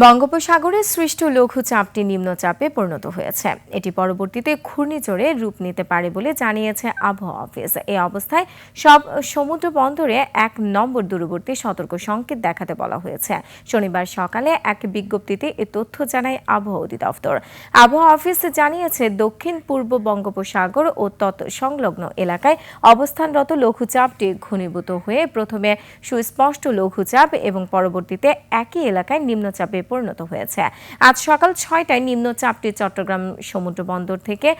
বঙ্গোপসাগরে সৃষ্ট লঘুচাপটি নিম্নচাপে পরিণত হয়েছে। এটি পরবর্তীতে ঘূর্ণিঝড়ে রূপ নিতে পারে বলে জানিয়েছে আবহাওয়া অফিস। এই অবস্থায় সব সমুদ্র বন্দরে ১ নম্বর দূরবর্তী সতর্ক সংকেত দেখাতে বলা হয়েছে। শনিবার সকালে এক বিজ্ঞপ্তিতে এ তথ্য জানায় আবহাওয়া অধিদপ্তর। আবহাওয়া অফিস জানিয়েছে, দক্ষিণ পূর্ব বঙ্গোপসাগর ও সংলগ্ন এলাকায় অবস্থানরত লঘুচাপটি ঘনীভূত হয়ে প্রথমে সুস্পষ্ট লঘুচাপ এবং পরবর্তীতে একই এলাকায় নিম্নচাপে পরিণত হয়েছে। আজ সকাল ৬টায় নিম্নচাপটি চট্টগ্রাম সমুদ্র বন্দর থেকে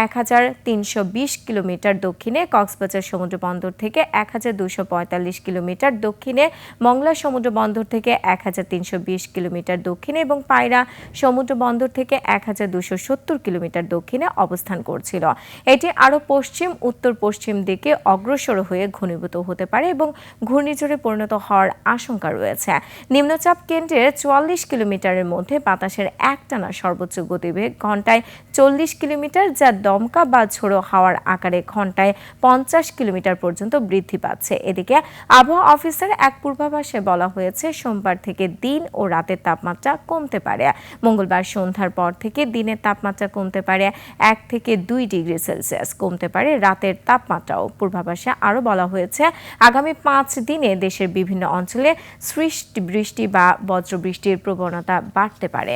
১,৩২০ কিলোমিটার দক্ষিণে, কক্সবাজার সমুদ্র বন্দর থেকে ১,২৪৫ কিলোমিটার দক্ষিণে, মংলা সমুদ্র বন্দর থেকে ১,৩২০ কিলোমিটার দক্ষিণে এবং পায়রা সমুদ্র বন্দর থেকে ১,২৭০ কিলোমিটার দক্ষিণে অবস্থান করছিল। এটি আরও পশ্চিম উত্তর পশ্চিম দিকে অগ্রসর হয়ে ঘনীভূত হতে পারে এবং ঘূর্ণিঝড়ে পরিণত হওয়ার আশঙ্কা রয়েছে। নিম্নচাপ কেন্দ্রের ৪৪ কিলোমিটারের মধ্যে বাতাসের একটানা সর্বোচ্চ গতিবেগ ঘন্টায় ৪০ কিলোমিটার, যা দমকা বা ঝোড়ো হাওয়ার আকারে ঘন্টায় ৫০ কিলোমিটার পর্যন্ত বৃদ্ধি পাচ্ছে। এদিকে আবহাওয়া অফিসের এক পূর্বাভাসে বলা হয়েছে, সোমবার থেকে দিন ও রাতের তাপমাত্রা কমতে পারে। মঙ্গলবার সন্ধ্যার পর থেকে দিনের তাপমাত্রা কমতে পারে ১ থেকে ২ ডিগ্রি সেলসিয়াস, কমতে পারে রাতের তাপমাত্রাও। পূর্বাভাসে আরও বলা হয়েছে, আগামী ৫ দিনে দেশের বিভিন্ন অঞ্চলে বৃষ্টি বা বজ্রবৃষ্টির প্রবণতা বাড়তে পারে।